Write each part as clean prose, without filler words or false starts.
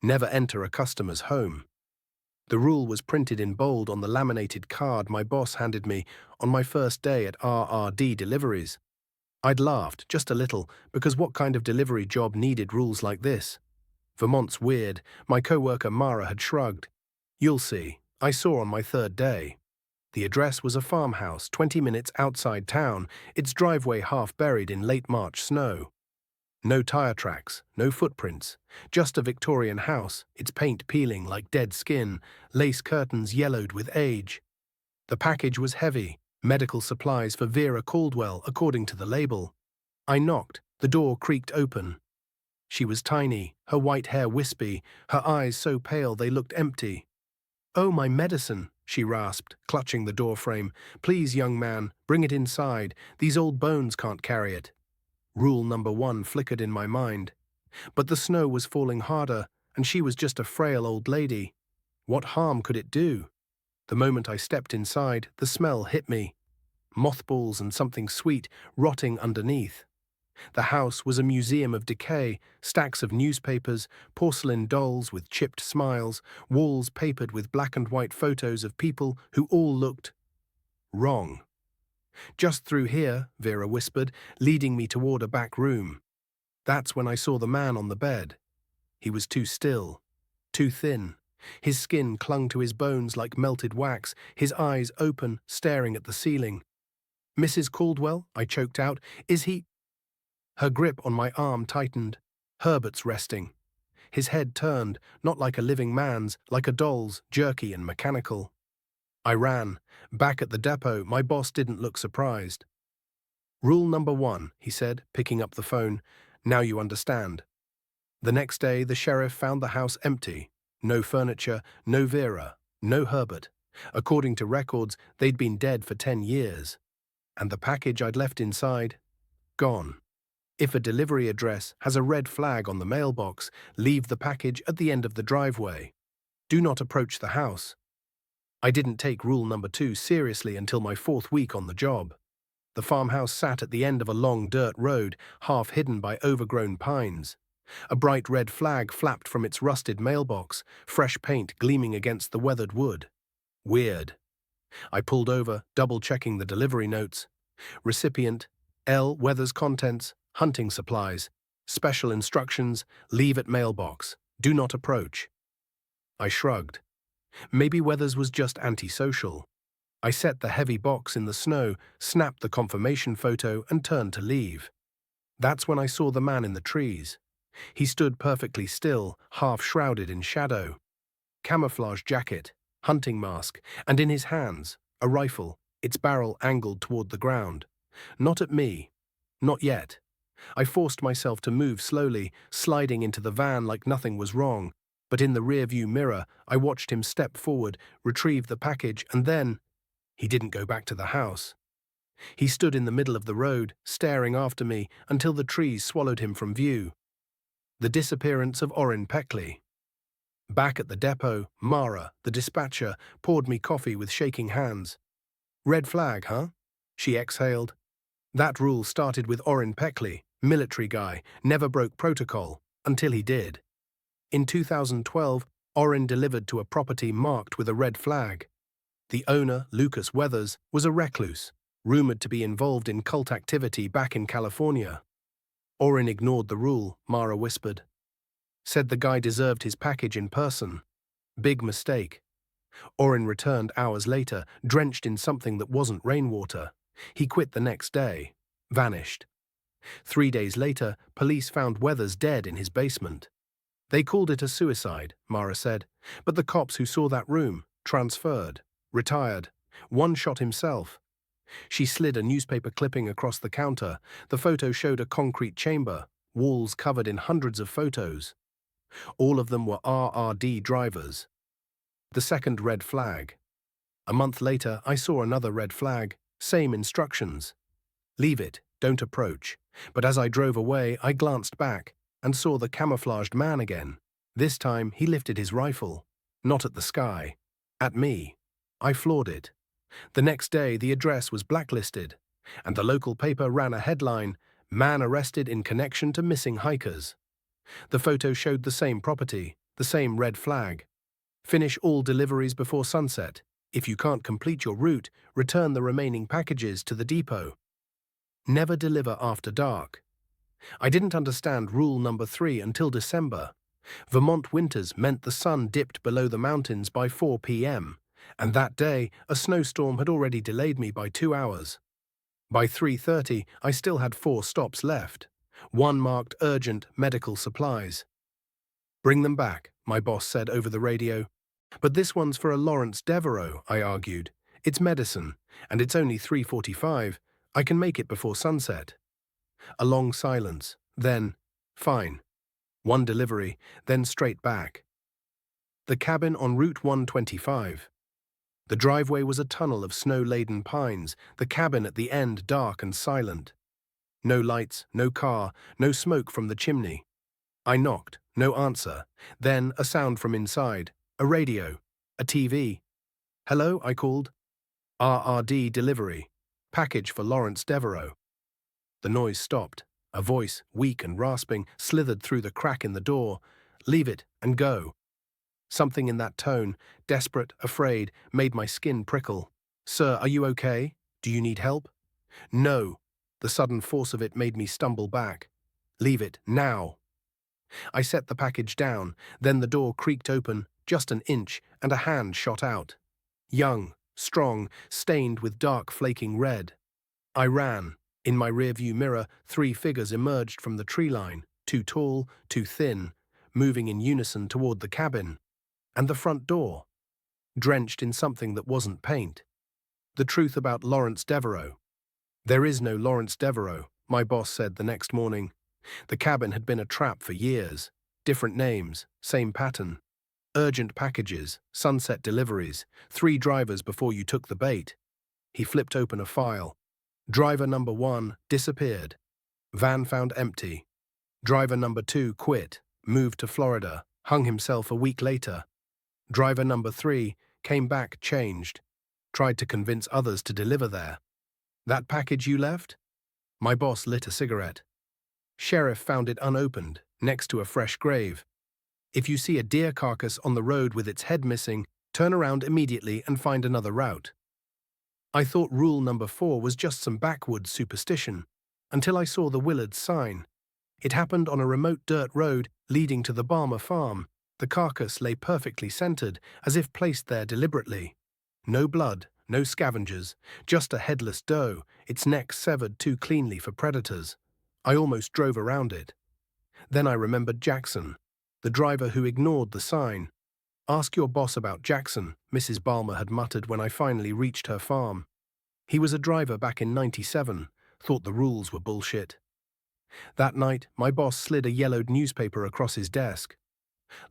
Never enter a customer's home. The rule was printed in bold on the laminated card my boss handed me on my first day at RRD Deliveries. I'd laughed, just a little, because what kind of delivery job needed rules like this? Vermont's weird, my coworker Mara had shrugged. You'll see, I saw on my third day. The address was a farmhouse 20 minutes outside town, its driveway half buried in late March snow. No tire tracks, no footprints, just a Victorian house, its paint peeling like dead skin, lace curtains yellowed with age. The package was heavy, medical supplies for Vera Caldwell according to the label. I knocked, the door creaked open. She was tiny, her white hair wispy, her eyes so pale they looked empty. "Oh, my medicine," she rasped, clutching the doorframe. "Please, young man, bring it inside. These old bones can't carry it." Rule number 1 flickered in my mind. But the snow was falling harder, and she was just a frail old lady. What harm could it do? The moment I stepped inside, the smell hit me. Mothballs and something sweet rotting underneath. The house was a museum of decay, stacks of newspapers, porcelain dolls with chipped smiles, walls papered with black and white photos of people who all looked wrong. "Just through here," Vera whispered, leading me toward a back room. That's when I saw the man on the bed. He was too still, too thin. His skin clung to his bones like melted wax, his eyes open, staring at the ceiling. "Mrs. Caldwell," I choked out, "is he—" Her grip on my arm tightened. Herbert's resting. His head turned, not like a living man's, like a doll's, jerky and mechanical. I ran. Back at the depot, my boss didn't look surprised. "Rule number 1, he said, picking up the phone. "Now you understand." The next day, the sheriff found the house empty. No furniture, no Vera, no Herbert. According to records, they'd been dead for 10 years. And the package I'd left inside? Gone. If a delivery address has a red flag on the mailbox, leave the package at the end of the driveway. Do not approach the house. I didn't take rule number 2 seriously until my 4th week on the job. The farmhouse sat at the end of a long dirt road, half hidden by overgrown pines. A bright red flag flapped from its rusted mailbox, fresh paint gleaming against the weathered wood. Weird. I pulled over, double-checking the delivery notes. Recipient, L. Weathers contents, hunting supplies. Special instructions, leave at mailbox. Do not approach. I shrugged. Maybe Weathers was just antisocial. I set the heavy box in the snow, snapped the confirmation photo, and turned to leave. That's when I saw the man in the trees. He stood perfectly still, half shrouded in shadow. Camouflage jacket, hunting mask, and in his hands, a rifle, its barrel angled toward the ground. Not at me. Not yet. I forced myself to move slowly, sliding into the van like nothing was wrong. But in the rearview mirror, I watched him step forward, retrieve the package, and then— he didn't go back to the house. He stood in the middle of the road, staring after me until the trees swallowed him from view. The disappearance of Orrin Peckley. Back at the depot, Mara, the dispatcher, poured me coffee with shaking hands. "Red flag, huh?" She exhaled. "That rule started with Orrin Peckley, military guy, never broke protocol, until he did. In 2012, Orrin delivered to a property marked with a red flag. The owner, Lucas Weathers, was a recluse, rumored to be involved in cult activity back in California. Orrin ignored the rule," Mara whispered. "Said the guy deserved his package in person. Big mistake." Orrin returned hours later, drenched in something that wasn't rainwater. He quit the next day. Vanished. 3 days later, police found Weathers dead in his basement. "They called it a suicide," Mara said, "but the cops who saw that room transferred, retired. One shot himself." She slid a newspaper clipping across the counter. The photo showed a concrete chamber, walls covered in hundreds of photos. All of them were RRD drivers. The second red flag. A month later, I saw another red flag, same instructions. "Leave it, don't approach." But as I drove away, I glanced back and saw the camouflaged man again. This time, he lifted his rifle. Not at the sky. At me. I floored it. The next day, the address was blacklisted, and the local paper ran a headline, "Man arrested in connection to missing hikers." The photo showed the same property, The same red flag. Finish all deliveries before sunset. If you can't complete your route, return the remaining packages to the depot. Never deliver after dark. I didn't understand rule number 3 until December. Vermont winters meant the sun dipped below the mountains by 4 p.m., and that day a snowstorm had already delayed me by 2 hours. By 3:30, I still had 4 stops left. One marked urgent medical supplies. Bring them back, my boss said over the radio. But this one's for a Lawrence Devereaux, I argued. It's medicine, and it's only 3:45. I can make it before sunset. A long silence. Then, fine. One delivery, then straight back. The cabin on Route 125. The driveway was a tunnel of snow-laden pines, the cabin at the end dark and silent. No lights, no car, no smoke from the chimney. I knocked, no answer. Then a sound from inside, a radio, a TV. Hello, I called. RRD delivery. Package for Lawrence Devereaux. The noise stopped. A voice, weak and rasping, slithered through the crack in the door. Leave it and go. Something in that tone, desperate, afraid, made my skin prickle. Sir, are you okay? Do you need help? No. The sudden force of it made me stumble back. Leave it, now. I set the package down, then the door creaked open, just an inch, and a hand shot out. Young, strong, stained with dark flaking red. I ran. In my rearview mirror, 3 figures emerged from the tree line, too tall, too thin, moving in unison toward the cabin. And the front door, drenched in something that wasn't paint. The truth about Lawrence Devereaux. There is no Lawrence Devereaux, my boss said the next morning. The cabin had been a trap for years. Different names, same pattern. Urgent packages, sunset deliveries, 3 drivers before you took the bait. He flipped open a file. Driver number 1 disappeared. Van found empty. Driver number 2 quit, moved to Florida, hung himself a week later. Driver number 3 came back changed, tried to convince others to deliver there. That package you left? My boss lit a cigarette. Sheriff found it unopened, next to a fresh grave. If you see a deer carcass on the road with its head missing, turn around immediately and find another route. I thought rule number 4 was just some backwoods superstition, until I saw the Willards sign. It happened on a remote dirt road leading to the Balmer farm. The carcass lay perfectly centered, as if placed there deliberately. No blood, no scavengers, just a headless doe, its neck severed too cleanly for predators. I almost drove around it. Then I remembered Jackson, the driver who ignored the sign. Ask your boss about Jackson, Mrs. Balmer had muttered when I finally reached her farm. He was a driver back in '97, thought the rules were bullshit. That night, my boss slid a yellowed newspaper across his desk.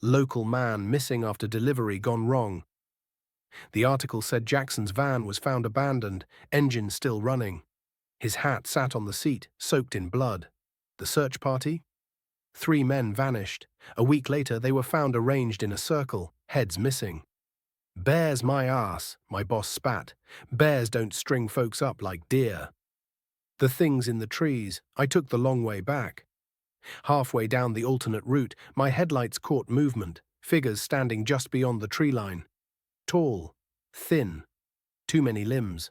Local man missing after delivery gone wrong. The article said Jackson's van was found abandoned, engine still running. His hat sat on the seat, soaked in blood. The search party? 3 men vanished. A week later, they were found arranged in a circle, heads missing. Bears my ass, my boss spat. Bears don't string folks up like deer. The things in the trees, I took the long way back. Halfway down the alternate route, my headlights caught movement, figures standing just beyond the tree line. Tall, thin, too many limbs.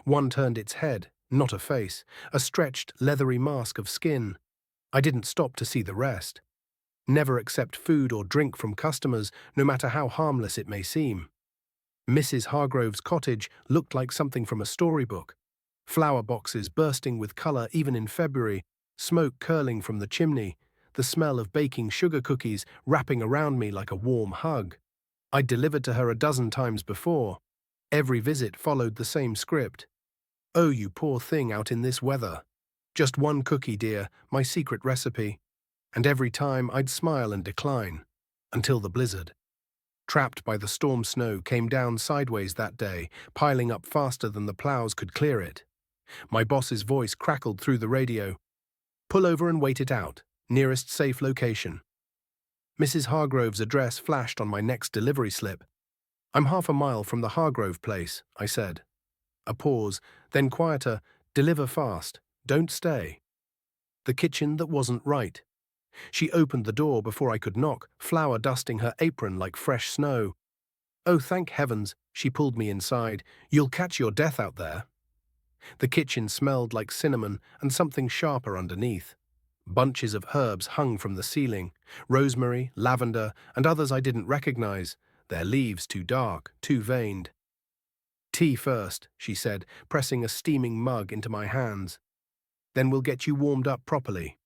One turned its head, not a face, a stretched, leathery mask of skin. I didn't stop to see the rest. Never accept food or drink from customers, no matter how harmless it may seem. Mrs. Hargrove's cottage looked like something from a storybook. Flower boxes bursting with color even in February, smoke curling from the chimney, the smell of baking sugar cookies wrapping around me like a warm hug. I'd delivered to her a dozen times before. Every visit followed the same script. Oh, you poor thing out in this weather. Just one cookie, dear, my secret recipe. And every time I'd smile and decline. Until the blizzard. Trapped by the storm snow came down sideways that day, piling up faster than the plows could clear it. My boss's voice crackled through the radio. Pull over and wait it out. Nearest safe location. Mrs. Hargrove's address flashed on my next delivery slip. I'm half a mile from the Hargrove place, I said. A pause, then quieter. Deliver fast. Don't stay. The kitchen that wasn't right. She opened the door before I could knock, flour dusting her apron like fresh snow. Oh, thank heavens, she pulled me inside. You'll catch your death out there. The kitchen smelled like cinnamon and something sharper underneath. Bunches of herbs hung from the ceiling, rosemary, lavender, and others I didn't recognize, their leaves too dark, too veined. Tea first, she said, pressing a steaming mug into my hands. Then we'll get you warmed up properly.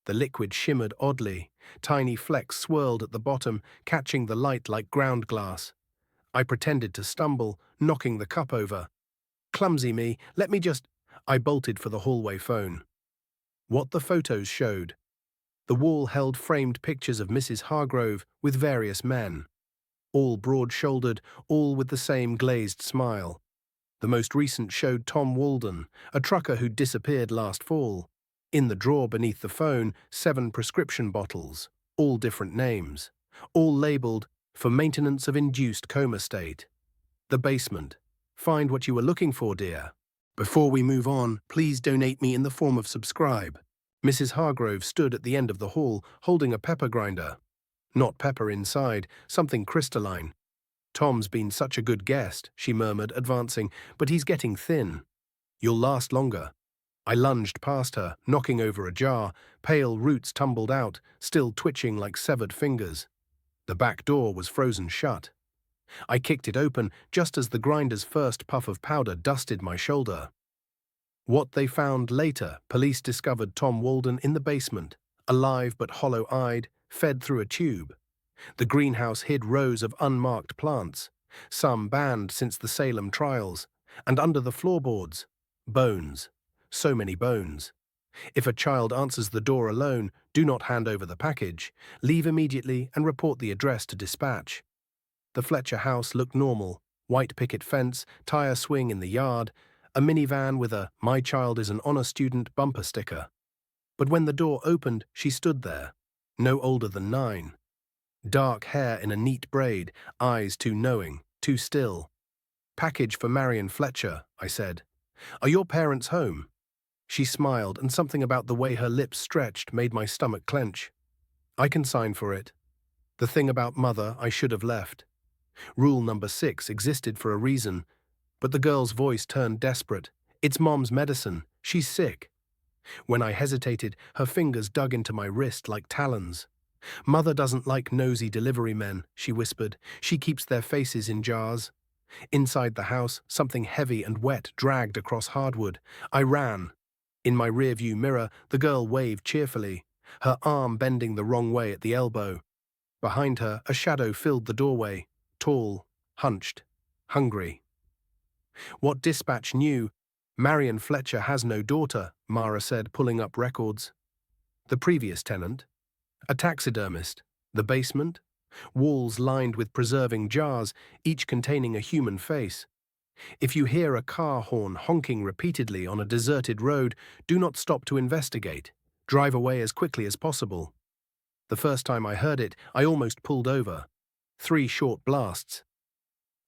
The liquid shimmered oddly. Tiny flecks swirled at the bottom, catching the light like ground glass. I pretended to stumble, knocking the cup over. Clumsy me, let me just... I bolted for the hallway phone. What the photos showed. The wall held framed pictures of Mrs. Hargrove with various men. All broad-shouldered, all with the same glazed smile. The most recent showed Tom Walden, a trucker who'd disappeared last fall. In the drawer beneath the phone, 7 prescription bottles, all different names, all labeled for maintenance of induced coma state. The basement. Find what you were looking for, dear. Before we move on, please donate me in the form of subscribe. Mrs. Hargrove stood at the end of the hall, holding a pepper grinder. Not pepper inside, something crystalline. Tom's been such a good guest, she murmured, advancing, but he's getting thin. You'll last longer. I lunged past her, knocking over a jar. Pale roots tumbled out, still twitching like severed fingers. The back door was frozen shut. I kicked it open just as the grinder's first puff of powder dusted my shoulder. What they found later, police discovered Tom Walden in the basement, alive but hollow-eyed, fed through a tube. The greenhouse hid rows of unmarked plants, some banned since the Salem trials, and under the floorboards, bones. So many bones. If a child answers the door alone, do not hand over the package. Leave immediately and report the address to dispatch. The Fletcher house looked normal. White picket fence, tire swing in the yard, a minivan with a "My child is an honor student" bumper sticker. But when the door opened, she stood there, no older than 9. Dark hair in a neat braid, eyes too knowing, too still. "Package for Marion Fletcher," I said. "Are your parents home?" She smiled, and something about the way her lips stretched made my stomach clench. "I can sign for it. The thing about Mother I should have left. Rule number 6 existed for a reason." But the girl's voice turned desperate. "It's Mom's medicine. She's sick." When I hesitated, her fingers dug into my wrist like talons. "Mother doesn't like nosy delivery men," she whispered. "She keeps their faces in jars." Inside the house, something heavy and wet dragged across hardwood. I ran. In my rearview mirror, the girl waved cheerfully, her arm bending the wrong way at the elbow. Behind her, a shadow filled the doorway, tall, hunched, hungry. What dispatch knew? "Marion Fletcher has no daughter," Mara said, pulling up records. The previous tenant? A taxidermist. The basement? Walls lined with preserving jars, each containing a human face. If you hear a car horn honking repeatedly on a deserted road, do not stop to investigate. Drive away as quickly as possible. The first time I heard it, I almost pulled over. 3 short blasts.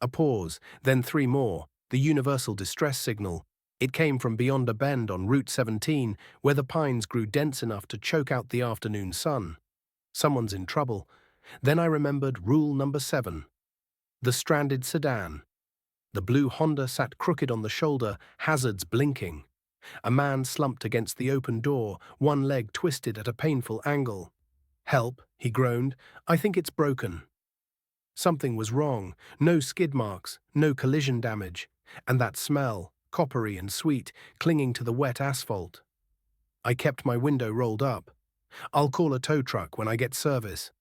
A pause, then 3 more, the universal distress signal. It came from beyond a bend on Route 17, where the pines grew dense enough to choke out the afternoon sun. Someone's in trouble. Then I remembered rule number 7. The stranded sedan. The blue Honda sat crooked on the shoulder, hazards blinking. A man slumped against the open door, one leg twisted at a painful angle. "Help," he groaned. "I think it's broken." Something was wrong. No skid marks, no collision damage. And that smell, coppery and sweet, clinging to the wet asphalt. I kept my window rolled up. "I'll call a tow truck when I get service."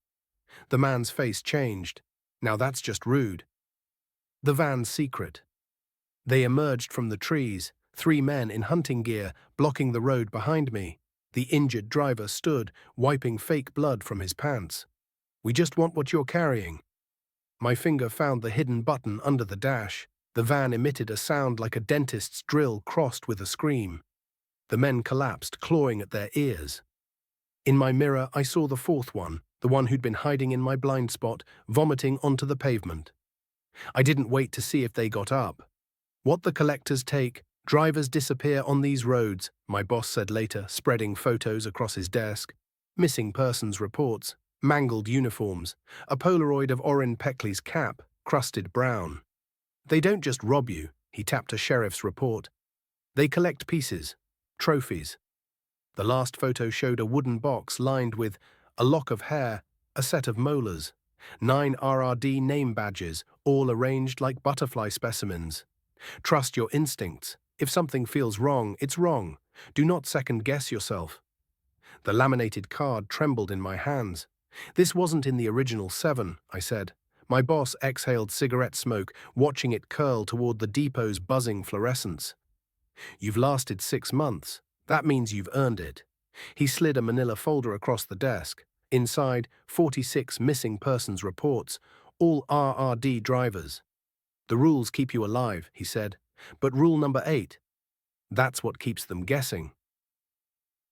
The man's face changed. "Now that's just rude." The van's secret. They emerged from the trees, 3 men in hunting gear, blocking the road behind me. The injured driver stood, wiping fake blood from his pants. "We just want what you're carrying." My finger found the hidden button under the dash. The van emitted a sound like a dentist's drill crossed with a scream. The men collapsed, clawing at their ears. In my mirror, I saw the 4th one, the one who'd been hiding in my blind spot, vomiting onto the pavement. I didn't wait to see if they got up. "What the collectors take, drivers disappear on these roads," my boss said later, spreading photos across his desk. Missing persons reports, mangled uniforms, a Polaroid of Orrin Peckley's cap, crusted brown. They don't just rob you, he tapped a sheriff's report. They collect pieces, trophies. The last photo showed a wooden box lined with a lock of hair, a set of molars, 9 RRD name badges, all arranged like butterfly specimens. Trust your instincts. If something feels wrong, it's wrong. Do not second-guess yourself. The laminated card trembled in my hands. This wasn't in the original 7, I said. My boss exhaled cigarette smoke, watching it curl toward the depot's buzzing fluorescence. You've lasted 6 months. That means you've earned it. He slid a manila folder across the desk. Inside, 46 missing persons reports, all RRD drivers. The rules keep you alive, he said. But rule number 8, that's what keeps them guessing.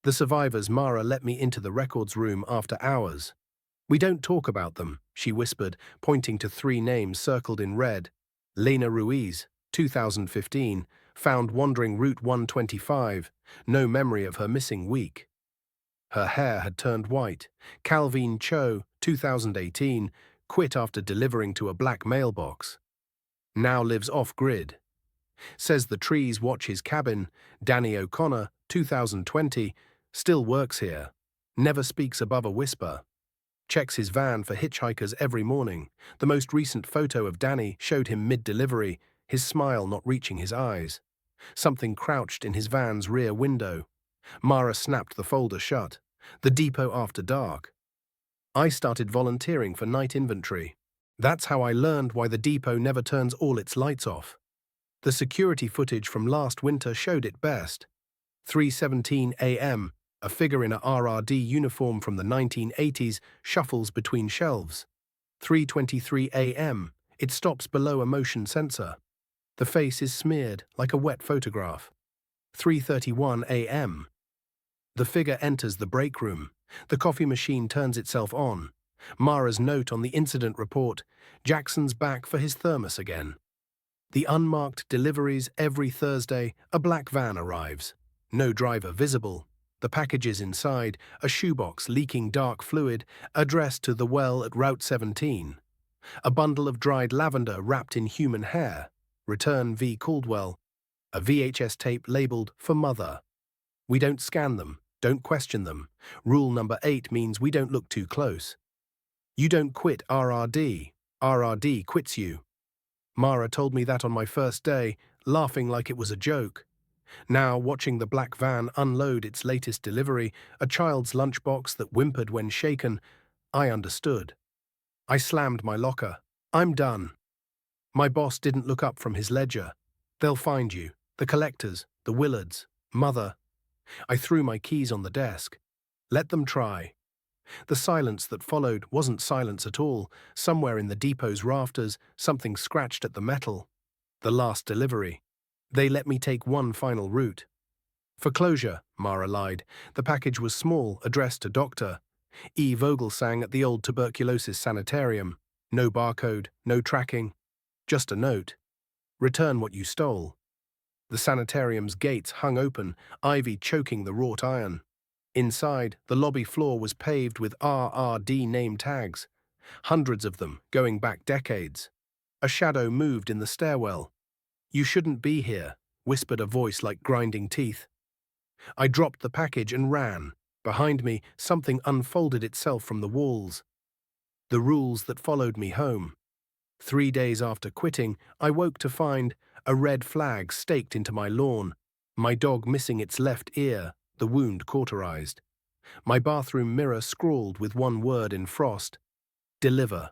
The survivors Mara let me into the records room after hours. We don't talk about them, she whispered, pointing to 3 names circled in red. Lena Ruiz, 2015, found wandering Route 125, no memory of her missing week. Her hair had turned white. Calvin Cho, 2018, quit after delivering to a black mailbox. Now lives off-grid. Says the trees watch his cabin. Danny O'Connor, 2020, still works here. Never speaks above a whisper. Checks his van for hitchhikers every morning. The most recent photo of Danny showed him mid-delivery, his smile not reaching his eyes. Something crouched in his van's rear window. Mara snapped the folder shut. The depot after dark. I started volunteering for night inventory. That's how I learned why the depot never turns all its lights off. The security footage from last winter showed it best. 3:17 a.m., a figure in a RRD uniform from the 1980s shuffles between shelves. 3:23 a.m., it stops below a motion sensor. The face is smeared like a wet photograph. 3:31 a.m. The figure enters the break room. The coffee machine turns itself on. Mara's note on the incident report, Jackson's back for his thermos again. The unmarked deliveries every Thursday, a black van arrives. No driver visible. The packages inside, a shoebox leaking dark fluid, addressed to the well at Route 17. A bundle of dried lavender wrapped in human hair. Return V. Caldwell. A VHS tape labeled for Mother. We don't scan them, don't question them. Rule number 8 means we don't look too close. You don't quit RRD. RRD quits you. Mara told me that on my first day, laughing like it was a joke. Now, watching the black van unload its latest delivery, a child's lunchbox that whimpered when shaken, I understood. I slammed my locker. I'm done. My boss didn't look up from his ledger. They'll find you. The collectors, the Willards, Mother. I threw my keys on the desk. Let them try. The silence that followed wasn't silence at all. Somewhere in the depot's rafters, something scratched at the metal. The last delivery. They let me take one final route. For closure, Mara lied. The package was small, addressed to Dr. E. Vogelsang at the old tuberculosis sanitarium. No barcode, no tracking. Just a note. Return what you stole. The sanitarium's gates hung open, ivy choking the wrought iron. Inside, the lobby floor was paved with RRD name tags. Hundreds of them, going back decades. A shadow moved in the stairwell. You shouldn't be here, whispered a voice like grinding teeth. I dropped the package and ran. Behind me, something unfolded itself from the walls. The rules that followed me home. 3 days after quitting, I woke to find a red flag staked into my lawn, my dog missing its left ear, the wound cauterized. My bathroom mirror scrawled with one word in frost, deliver.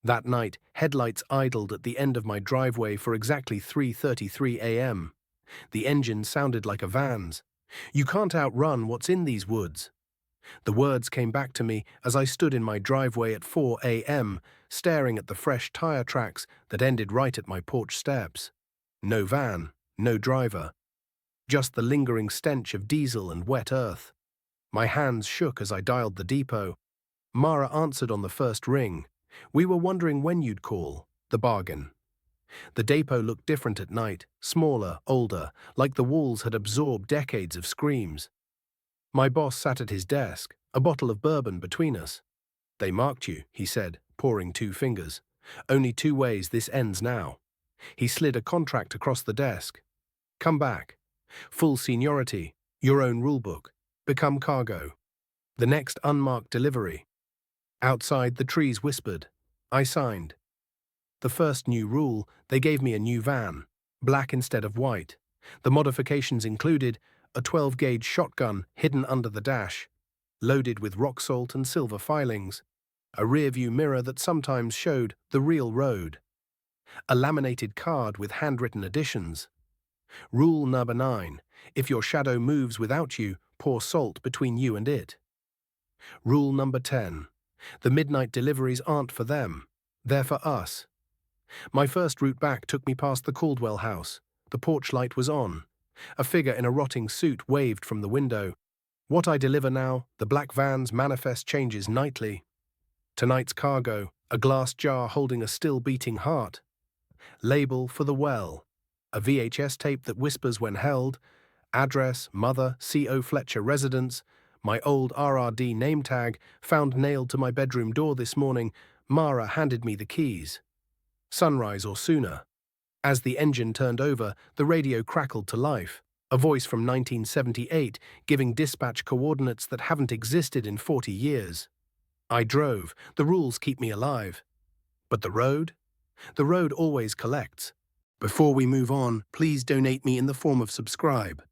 That night, headlights idled at the end of my driveway for exactly 3:33 a.m. The engine sounded like a van's. You can't outrun what's in these woods. The words came back to me as I stood in my driveway at 4 a.m., staring at the fresh tire tracks that ended right at my porch steps. No van, no driver. Just the lingering stench of diesel and wet earth. My hands shook as I dialed the depot. Mara answered on the first ring. We were wondering when you'd call. The bargain. The depot looked different at night, smaller, older, like the walls had absorbed decades of screams. My boss sat at his desk, a bottle of bourbon between us. They marked you, he said, pouring 2 fingers. Only 2 ways this ends now. He slid a contract across the desk. Come back. Full seniority, your own rulebook. Become cargo. The next unmarked delivery. Outside, the trees whispered. I signed. The first new rule, they gave me a new van, black instead of white. The modifications included a 12-gauge shotgun hidden under the dash, loaded with rock salt and silver filings, a rear-view mirror that sometimes showed the real road, a laminated card with handwritten additions. Rule number 9, if your shadow moves without you, pour salt between you and it. Rule number 10, the midnight deliveries aren't for them, they're for us. My first route back took me past the Caldwell house. The porch light was on. A figure in a rotting suit waved from the window. What I deliver now, the black van's manifest changes nightly. Tonight's cargo, a glass jar holding a still-beating heart. Label for the well, a VHS tape that whispers when held. Address, Mother, C.O. Fletcher residence. My old RRD name tag, found nailed to my bedroom door this morning. Mara handed me the keys. Sunrise or sooner. As the engine turned over, the radio crackled to life. A voice from 1978 giving dispatch coordinates that haven't existed in 40 years. I drove. The rules keep me alive. But the road? The road always collects. Before we move on, please donate me in the form of subscribe.